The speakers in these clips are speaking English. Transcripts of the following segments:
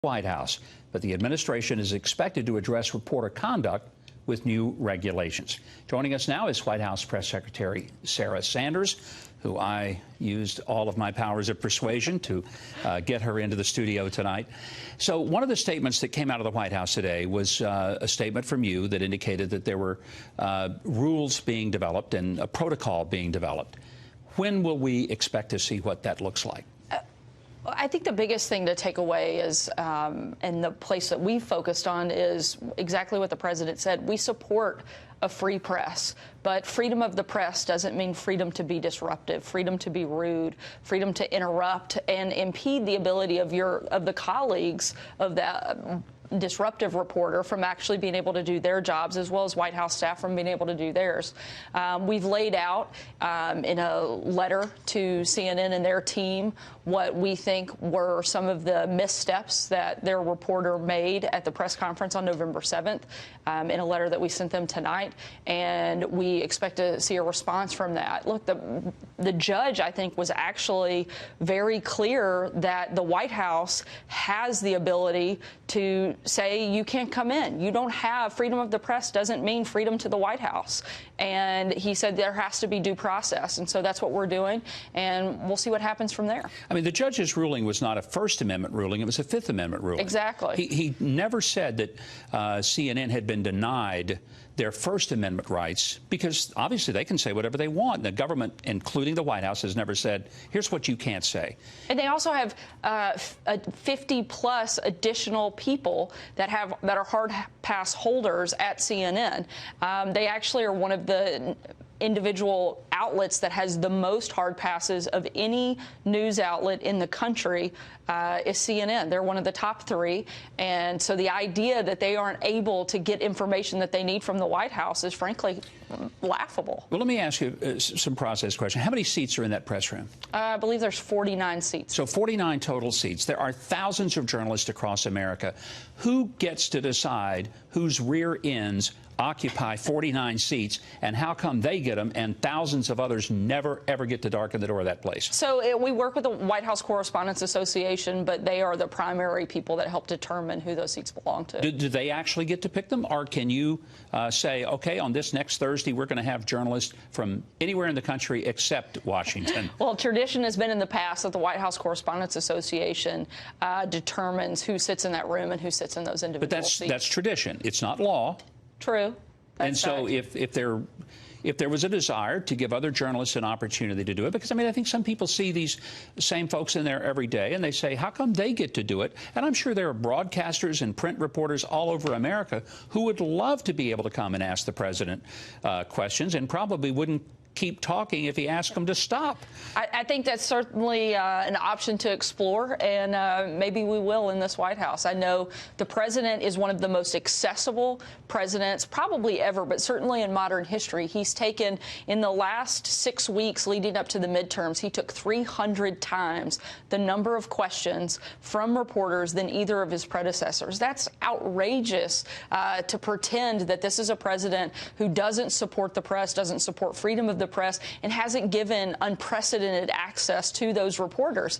White House, but the administration is expected to address reporter conduct with new regulations. Joining us now is White House Press Secretary Sarah Sanders, who I used all of my powers of persuasion to get her into the studio tonight. So one of the statements that came out of the White House today was a statement from you that indicated that there were rules being developed and a protocol being developed. When will we expect to see what that looks like? I think the biggest thing to take away is, and the place that we focused on is exactly what the president said. We support a free press, but freedom of the press doesn't mean freedom to be disruptive, freedom to be rude, freedom to interrupt and impede the ability of the colleagues of that disruptive reporter from actually being able to do their jobs, as well as White House staff from being able to do theirs. We've laid out in a letter to CNN and their team what we think were some of the missteps that their reporter made at the press conference on November 7th in a letter that we sent them tonight, and we expect to see a response from that. Look, the judge, I think, was actually very clear that the White House has the ability to say you can't come in. You don't have freedom of the press doesn't mean freedom to the White House. And he said there has to be due process. And so that's what we're doing. And we'll see what happens from there. I mean, the judge's ruling was not a First Amendment ruling. It was a Fifth Amendment ruling. Exactly. He never said that CNN had been denied their First Amendment rights, because obviously they can say whatever they want. The government, including the White House, has never said, here's what you can't say. And they also have 50-plus additional people that are hard pass holders at CNN. They actually are one of the individual outlets that has the most hard passes of any news outlet in the country is CNN. They're one of the top three. And so the idea that they aren't able to get information that they need from the White House is frankly laughable. Well, let me ask you some process questions. How many seats are in that press room? I believe there's 49 seats. So 49 total seats. There are thousands of journalists across America. Who gets to decide whose rear ends occupy 49 seats, and how come they get them and thousands of others never, ever get to darken the door of that place? So we work with the White House Correspondents Association, but they are the primary people that help determine who those seats belong to. Do they actually get to pick them, or can you say, okay, on this next Thursday, we're going to have journalists from anywhere in the country except Washington? Well, tradition has been in the past that the White House Correspondents Association determines who sits in that room and who sits in those individual seats. But that's tradition. It's not law. True. And so if there was a desire to give other journalists an opportunity to do it, because, I mean, I think some people see these same folks in there every day and they say, how come they get to do it? And I'm sure there are broadcasters and print reporters all over America who would love to be able to come and ask the president questions and probably wouldn't keep talking if he asked them to stop. I think that's certainly an option to explore, and maybe we will in this White House. I know the president is one of the most accessible presidents probably ever, but certainly in modern history. He's taken, in the last 6 weeks leading up to the midterms, he took 300 times the number of questions from reporters than either of his predecessors. That's outrageous to pretend that this is a president who doesn't support the press, doesn't support freedom of the press, and hasn't given unprecedented access to those reporters.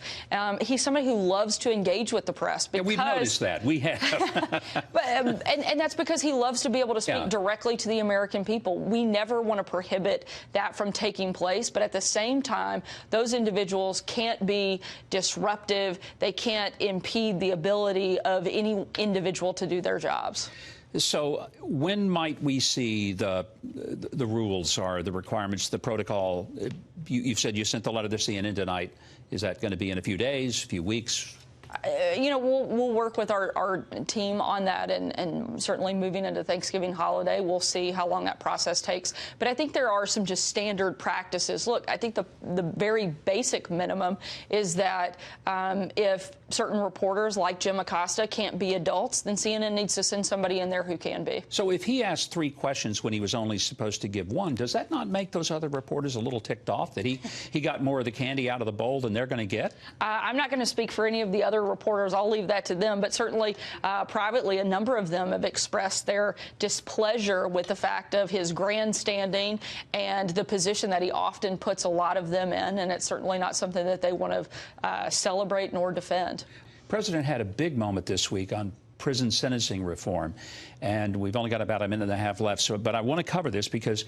He's somebody who loves to engage with the press. Yeah, we've noticed that. We have. But, and that's because he loves to be able to speak directly to the American people. We never want to prohibit that from taking place, but at the same time, those individuals can't be disruptive. They can't impede the ability of any individual to do their jobs. So when might we see the rules or the requirements, the protocol? You've said you sent the letter to CNN tonight. Is that going to be in a few days, a few weeks? You know, we'll work with our team on that, and certainly moving into Thanksgiving holiday, we'll see how long that process takes. But I think there are some just standard practices. Look, I think the very basic minimum is that if certain reporters like Jim Acosta can't be adults, then CNN needs to send somebody in there who can be. So if he asked 3 questions when he was only supposed to give 1, does that not make those other reporters a little ticked off that he got more of the candy out of the bowl than they're going to get? I'm not going to speak for any of the other reporters. I'll leave that to them. But certainly privately, a number of them have expressed their displeasure with the fact of his grandstanding and the position that he often puts a lot of them in. And it's certainly not something that they want to celebrate nor defend. President had a big moment this week on prison sentencing reform, and we've only got about a minute and a half left. But I want to cover this because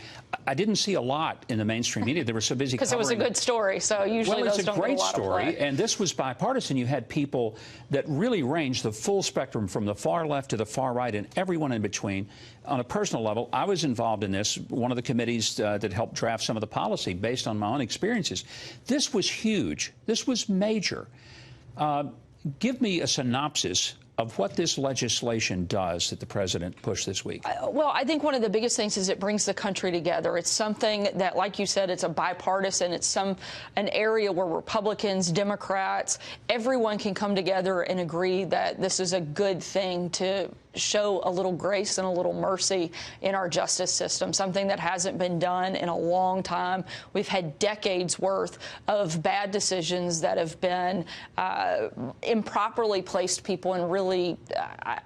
I didn't see a lot in the mainstream media. They were so busy because it was a good story. So usually well, those don't get a lot of play. it's a great story, and this was bipartisan. You had people that really ranged the full spectrum from the far left to the far right and everyone in between. On a personal level, I was involved in this, one of the committees that helped draft some of the policy based on my own experiences. This was huge. This was major. Give me a synopsis of what this legislation does that the president pushed this week. Well, I think one of the biggest things is it brings the country together. It's something that, like you said, it's a bipartisan. It's an area where Republicans, Democrats, everyone can come together and agree that this is a good thing to show a little grace and a little mercy in our justice system, something that hasn't been done in a long time. We've had decades worth of bad decisions that have been improperly placed people in really,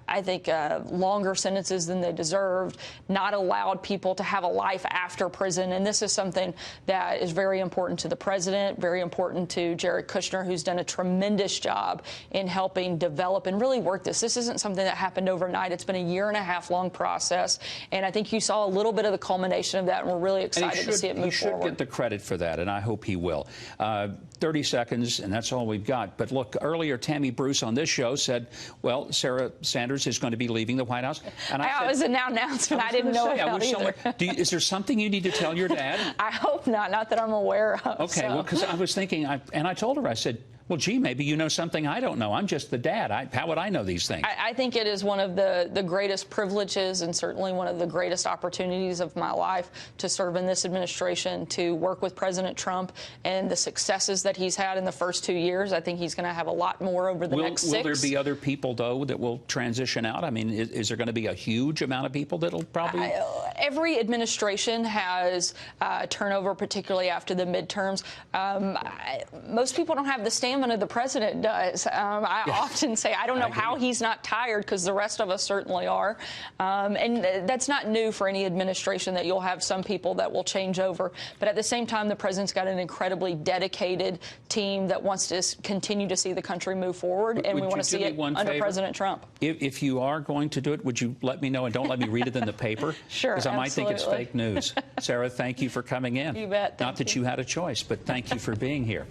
I think, longer sentences than they deserved, not allowed people to have a life after prison. And this is something that is very important to the president, very important to Jared Kushner, who's done a tremendous job in helping develop and really work this. This isn't something that happened overnight. It's been a year-and-a-half long process, and I think you saw a little bit of the culmination of that, and we're really excited to see it move forward. He should get the credit for that, and I hope he will. 30 seconds, and that's all we've got. But look, earlier Tammy Bruce on this show said, well, Sarah Sanders is going to be leaving the White House. And I said, it was an announcement. I didn't know about either. Is there something you need to tell your dad? I hope not that I'm aware of. Okay, so. well, because I was thinking, and I told her, I said, well, gee, maybe you know something I don't know. I'm just the dad. How would I know these things? I think it is one of the greatest privileges and certainly one of the greatest opportunities of my life to serve in this administration, to work with President Trump and the successes that he's had in the first 2 years. I think he's going to have a lot more over the next 6. Will there be other people, though, that will transition out? I mean, is there going to be a huge amount of people that'll probably... Every administration has turnover, particularly after the midterms. Most people don't have the stamina the president does. I often say I don't know how he's not tired, because the rest of us certainly are. And that's not new for any administration, that you'll have some people that will change over. But at the same time, the president's got an incredibly dedicated team that wants to continue to see the country move forward, and we want to see it under President Trump. If you are going to do it, would you let me know, and don't let me read it in the paper? Sure, because I might think it's fake news. Sarah, thank you for coming in. You bet. Not that you had a choice, but thank you for being here.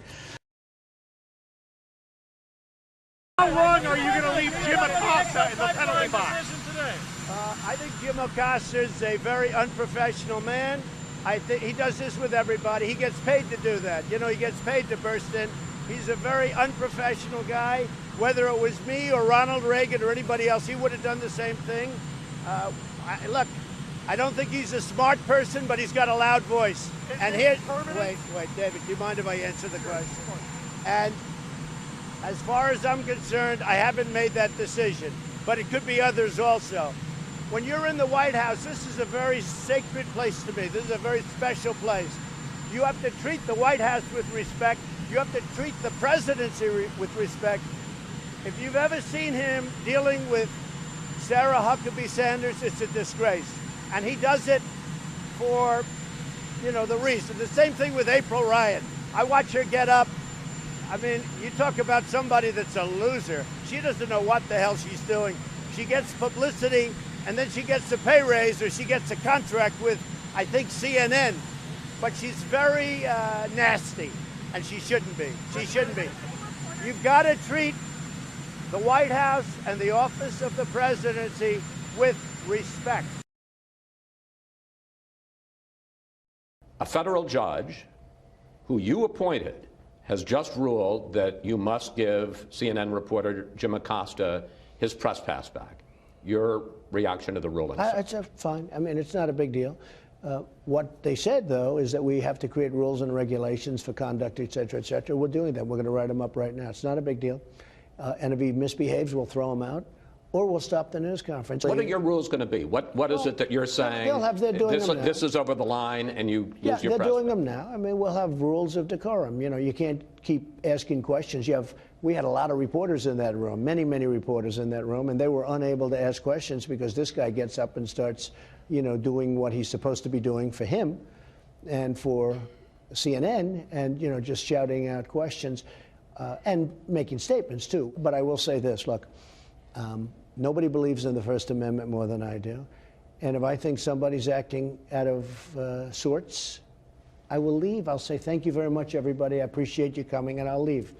How long are you going to leave Jim Acosta in the penalty box? I think Jim Acosta is a very unprofessional man. I think he does this with everybody. He gets paid to do that. You know, he gets paid to burst in. He's a very unprofessional guy. Whether it was me or Ronald Reagan or anybody else, he would have done the same thing. Look, I don't think he's a smart person, but he's got a loud voice. And here, wait, David, do you mind if I answer the question? And as far as I'm concerned, I haven't made that decision, but it could be others also. When you're in the White House, this is a very sacred place to me. This is a very special place. You have to treat the White House with respect. You have to treat the presidency with respect. If you've ever seen him dealing with Sarah Huckabee Sanders, it's a disgrace. And he does it for, you know, the reason. The same thing with April Ryan. I watch her get up. I mean, you talk about somebody that's a loser. She doesn't know what the hell she's doing. She gets publicity, and then she gets a pay raise, or she gets a contract with, I think, CNN. But she's very nasty, and she shouldn't be. She shouldn't be. You've got to treat the White House and the office of the presidency with respect. A federal judge who you appointed has just ruled that you must give CNN reporter Jim Acosta his press pass back. Your reaction to the ruling? It's fine. I mean, it's not a big deal. What they said, though, is that we have to create rules and regulations for conduct, et cetera, et cetera. We're doing that. We're going to write them up right now. It's not a big deal. And if he misbehaves, we'll throw him out, or we'll stop the news conference. What are your rules going to be? What is it that you're saying? They're doing them now. This is over the line, and you lose your press. They're doing them now. I mean, we'll have rules of decorum. You know, you can't keep asking questions. We had a lot of reporters in that room, many reporters in that room, and they were unable to ask questions because this guy gets up and starts, you know, doing what he's supposed to be doing for him and for CNN, and, you know, just shouting out questions. and making statements too. But I will say this, look, nobody believes in the First Amendment more than I do. And if I think somebody's acting out of sorts, I will leave. I'll say, thank you very much, everybody. I appreciate you coming, and I'll leave.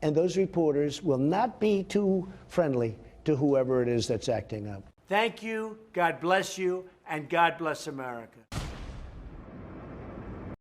And those reporters will not be too friendly to whoever it is that's acting up. Thank you, God bless you, and God bless America.